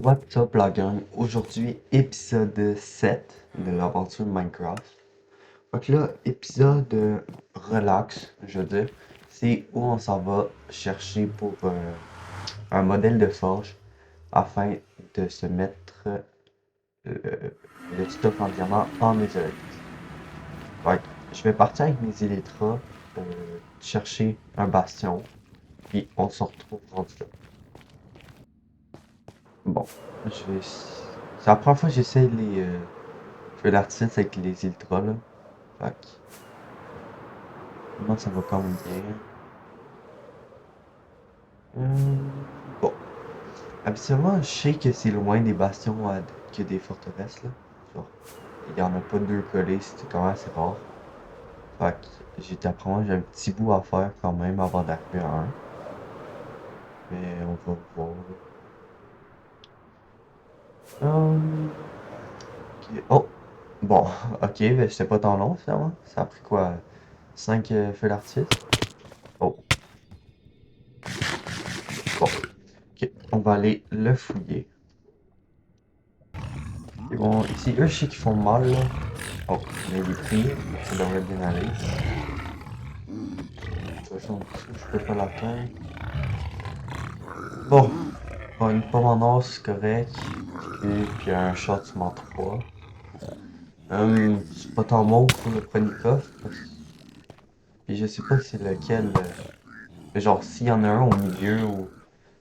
What's up la gang? Aujourd'hui, épisode 7 de l'aventure Minecraft. Donc là, épisode relax, je veux dire. C'est où on s'en va chercher pour un modèle de forge afin de se mettre le stuff en diamant en météorite. Fait que je vais partir avec mes élytras, chercher un bastion, puis on se retrouve rendu là. Bon, je vais. C'est la première fois que j'essaie les feux d'artifice avec les ultras là. Fait que, moi ça va quand même bien. Bon. Habituellement, je sais que c'est loin des bastions que des forteresses là. Genre, il y en a pas deux collés, c'était quand même assez rare. Fait que j'ai un petit bout à faire quand même avant d'arriver à un. Mais on va voir. Ok. Oh! Bon, ok, ben c'était pas tant long finalement. Ça a pris quoi? 5 feux d'artifice? Oh, bon. Ok, on va aller le fouiller. Et bon, ici, eux, je sais qu'ils font mal, là. Oh, mais il est pris. Ça devrait bien aller. De toute façon, ça, je peux pas l'atteindre. Bon, bon, une pomme en or, c'est correct. Et puis un châtiment 3. C'est pas tant bon pour le premier coffre. Puis je sais pas c'est lequel. Mais genre, s'il y en a un au milieu ou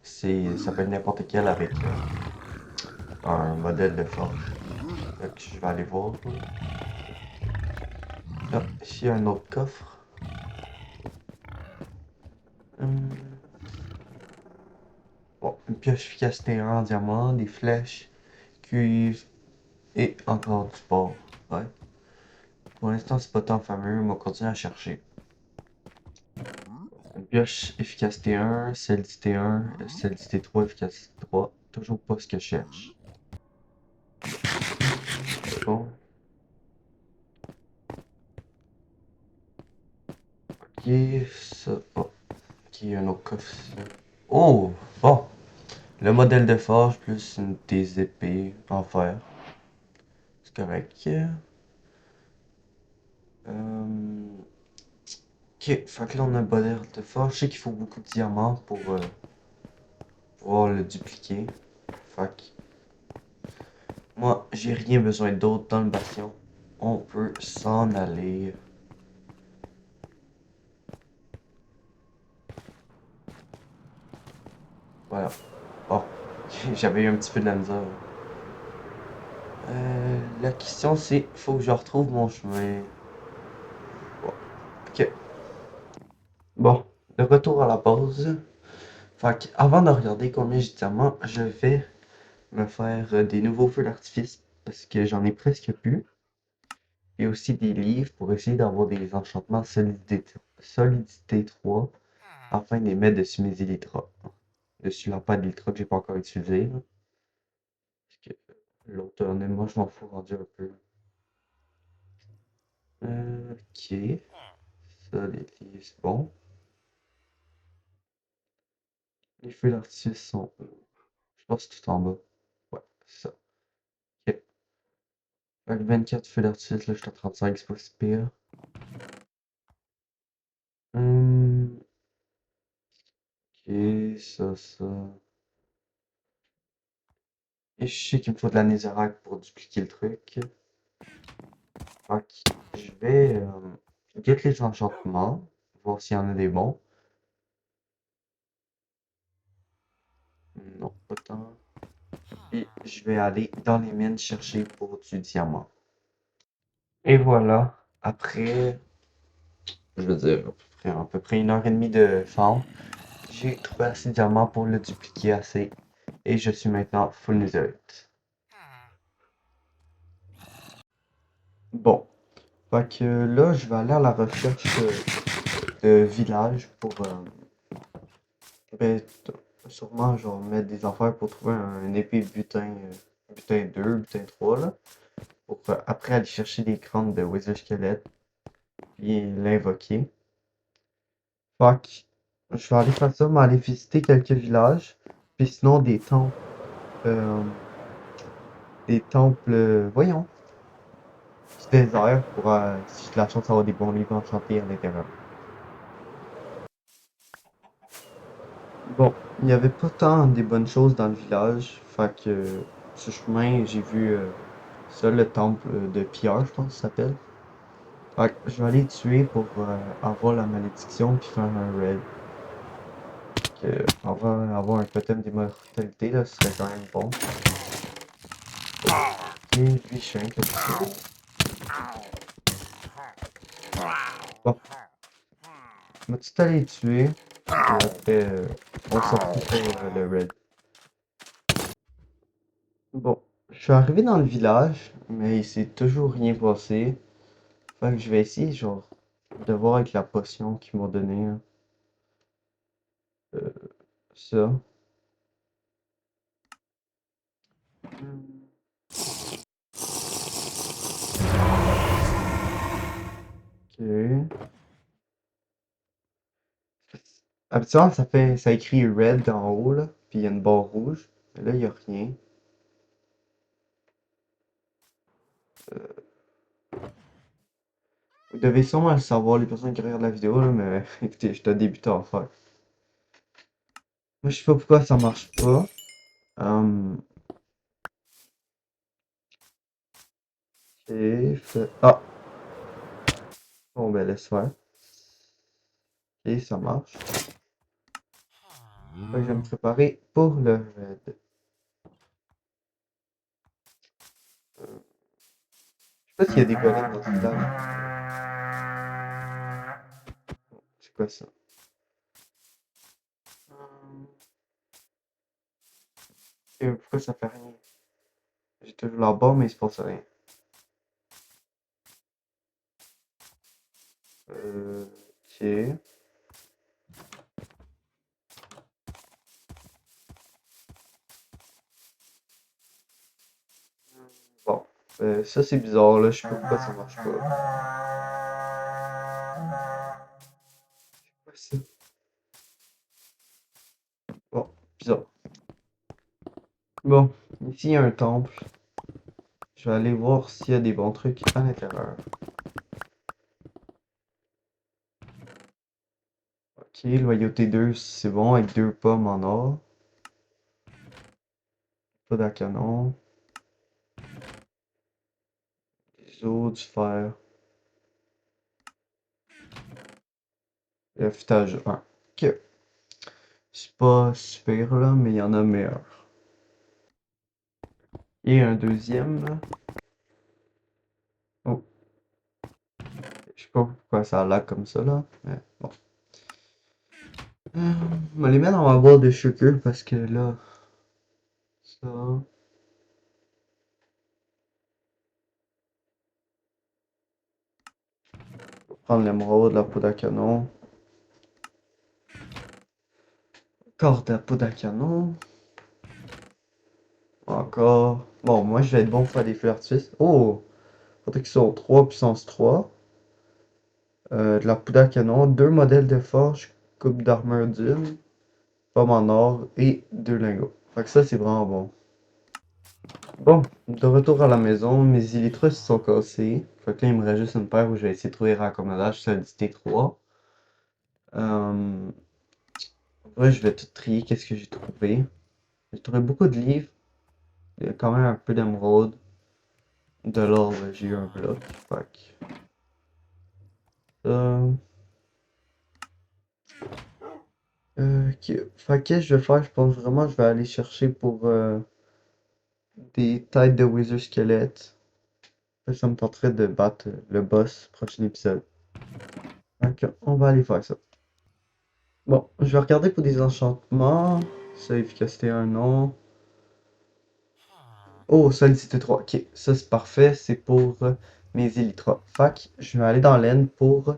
ça peut être n'importe quel avec un modèle de forge. Fait que je vais aller voir. Là, ici, il y a un autre coffre. Hum, Bon, une pioche efficacité 1 en diamant, des flèches, cuivre et encore du porc. Ouais. Pour l'instant, c'est pas tant fameux, on va continuer à chercher. Une pioche efficacité 1, cellulité 1, cellulité 3, efficacité 3. Toujours pas ce que je cherche. Bon. Ok, ça. Oh. Ok, un autre coffre ici. Oh! Bon! Le modèle de forge plus des épées en fer. C'est correct. Ok, fait que là on a un modèle de forge. Je sais qu'il faut beaucoup de diamants pour pouvoir le dupliquer. Fait que moi j'ai rien besoin d'autre dans le bastion. On peut s'en aller. Voilà. Bon, j'avais eu un petit peu de la misère. La question c'est, faut que je retrouve mon chemin. Bon, ok. Bon, de retour à la pause. Fait que avant de regarder combien j'ai de diamants, je vais me faire des nouveaux feux d'artifice parce que j'en ai presque plus. Et aussi des livres pour essayer d'avoir des enchantements solidité 3 afin de les mettre dessus mes élytras. Dessus la pâte d'élytra que j'ai pas encore utilisé. Parce que l'autre, honnêtement, je m'en fous rendu un peu. Ok. Ça, les livres, c'est bon. Les feux d'artifice sont où? Je pense que c'est tout en bas. Ouais, c'est ça. Ok. Fait que 24 feux d'artifice, là, je suis à 35, c'est pas si pire. Hum, ok, ça. Et je sais qu'il me faut de la netherrack pour dupliquer le truc. Fait que je vais get les enchantements, voir s'il y en a des bons. Non, pas tant. Et je vais aller dans les mines chercher pour du diamant. Et voilà, après, je veux dire, à peu près 1 heure et demie de farm, j'ai trouvé assez de diamants pour le dupliquer assez. Et je suis maintenant full netherite. Bon, fait que là, je vais aller à la recherche de villages pour ben, sûrement genre mettre des affaires pour trouver un épée butin, butin 2 butin 3 là. Pour après aller chercher des crânes de Wither Skelett puis l'invoquer. Fait que je vais aller faire ça, mais aller visiter quelques villages. Puis sinon des temples. euh, des temples, voyons, du désert pour, si j'ai de la chance d'avoir des bons livres enchantés à l'intérieur. Bon, il n'y avait pas tant des bonnes choses dans le village, fait que ce chemin, j'ai vu ça, le temple de Pierre, je pense que ça s'appelle. Fait que je vais aller le tuer pour avoir la malédiction puis faire un raid. Avoir un totem d'immortalité, là, ce serait quand même bon. Ok, lui, je suis rien que ça. Bon, je vais tout aller le tuer, et après, on se retrouve pour le raid. Bon, je suis arrivé dans le village, mais il s'est toujours rien passé. Fait que je vais essayer, genre, de voir avec la potion qu'ils m'ont donnée, hein. Euh, ça. Hmm, ok. Habituellement, ça écrit red en haut, là, puis il y a une barre rouge. Mais là, il n'y a rien. Vous devez sûrement le savoir, les personnes qui regardent la vidéo, là, mais écoutez, je suis un débutant en fait. Moi, je sais pas pourquoi ça marche pas. Hum, Ah! Bon, ben, laisse faire. Ok, ça marche. Fait que je vais me préparer pour le red. Je sais pas s'il y a des golems dans ce village. C'est quoi ça? Hum, pourquoi ça fait rien? J'ai toujours la barre, mais il se passe rien. Ok. Bon. Ça, c'est bizarre, là. Je sais pas pourquoi ça marche pas. Ouais, ça. Bon, bizarre. Bon, ici, il y a un temple. Je vais aller voir s'il y a des bons trucs à l'intérieur. Ok, loyauté 2, c'est bon, avec 2 pommes en or. Pas de canon. Des os, du fer. Et affûtage 1. Ok. C'est pas super là, mais il y en a meilleur. Et un deuxième. Oh, je sais pas pourquoi ça a lag comme ça là, mais bon. On va les mettre dans ma boîte de sugar parce que là, ça. Prendre l'émeraude, la poudre à canon. Corde à poudre à canon. Encore. Bon, moi je vais être bon pour faire des feux d'artifice. Oh! Protection 3, puissance 3. De la poudre à canon. 2 modèles de forge. Coupe d'armure d'une. Pomme en or et 2 lingots. Fait que ça, c'est vraiment bon. Bon, de retour à la maison, mes élytros sont cassés. Fait que là, il me reste juste une paire où je vais essayer de trouver raccommodage, celle du T3. Euh, ouais, je vais tout trier, qu'est-ce que j'ai trouvé. J'ai trouvé beaucoup de livres. Il y a quand même un peu d'émeraude. De l'or, j'ai eu un bloc. Fait que, euh, fait que je vais faire, je pense vraiment, je vais aller chercher pour des têtes de Wither squelettes. Ça me tenterait de battre le boss prochain épisode. Donc, on va aller faire ça. Bon, je vais regarder pour des enchantements. Ça, efficacité un non. Oh, solidité 3. Ok, ça c'est parfait. C'est pour mes élytras. Fac, je vais aller dans l'aine pour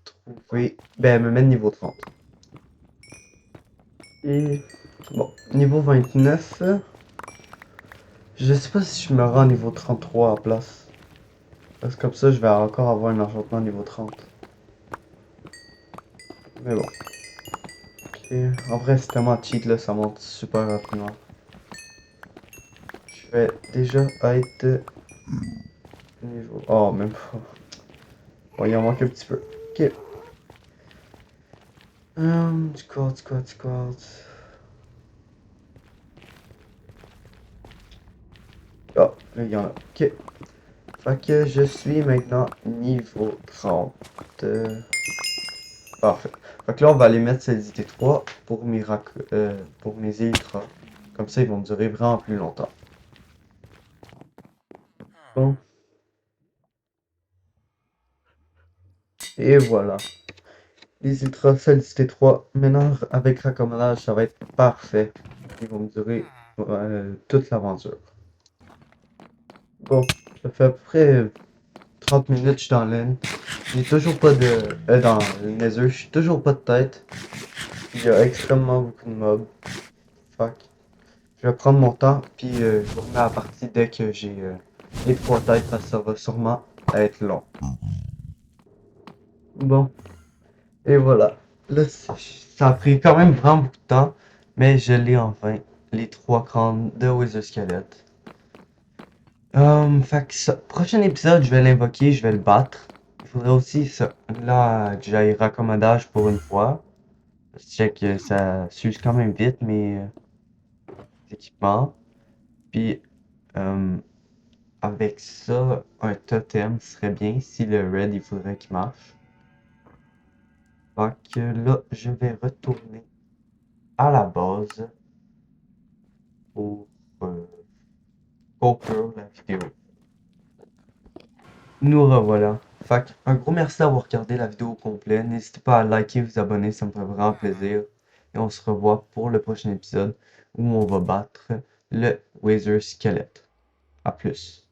trouver. Ben, me mettre niveau 30. Et. Bon, niveau 29. Je sais pas si je me rends niveau 33 à place. Parce que comme ça, je vais encore avoir un enchantement niveau 30. Mais bon. Ok. En vrai, c'est tellement cheat là, ça monte super rapidement. vais déjà être niveau. Oh, même pas. Bon, il en manque un petit peu. Ok. Squat. Ah, là, il y en a. Ok. Fait que je suis maintenant niveau 30. Parfait. Fait que là, on va aller mettre Solidité 3 pour mes Elytras. Comme ça, ils vont durer vraiment plus longtemps. Bon. Et voilà. Les Elytras Solidité 3. Maintenant, avec raccommodage, ça va être parfait. Ils vont me durer toute l'aventure. Bon, ça fait à peu près 30 minutes que je suis dans l'aine. J'ai toujours pas de. Dans le Nether, je suis toujours pas de tête. Il y a extrêmement beaucoup de mobs. Fuck. Je vais prendre mon temps, puis je vous remets à la partie dès que j'ai les 3 têtes, parce que ça va sûrement être long. Bon, et voilà. Là, ça a pris quand même vraiment beaucoup de temps, mais je l'ai enfin, les 3 crânes de Wither Skelett. Fait que ça, prochain épisode, je vais l'invoquer, je vais le battre. Il faudrait aussi ça, là, que j'aille raccommodage pour une fois. Je sais que ça s'use quand même vite mes équipements. Puis, euh, avec ça, un totem serait bien si le red il faudrait qu'il marche. Fait que là, je vais retourner à la base pour conclure la vidéo. Nous revoilà. Fait que un gros merci d'avoir regardé la vidéo au complet. N'hésitez pas à liker, vous abonner, ça me ferait vraiment plaisir. Et on se revoit pour le prochain épisode où on va battre le Wither Skelett. À plus.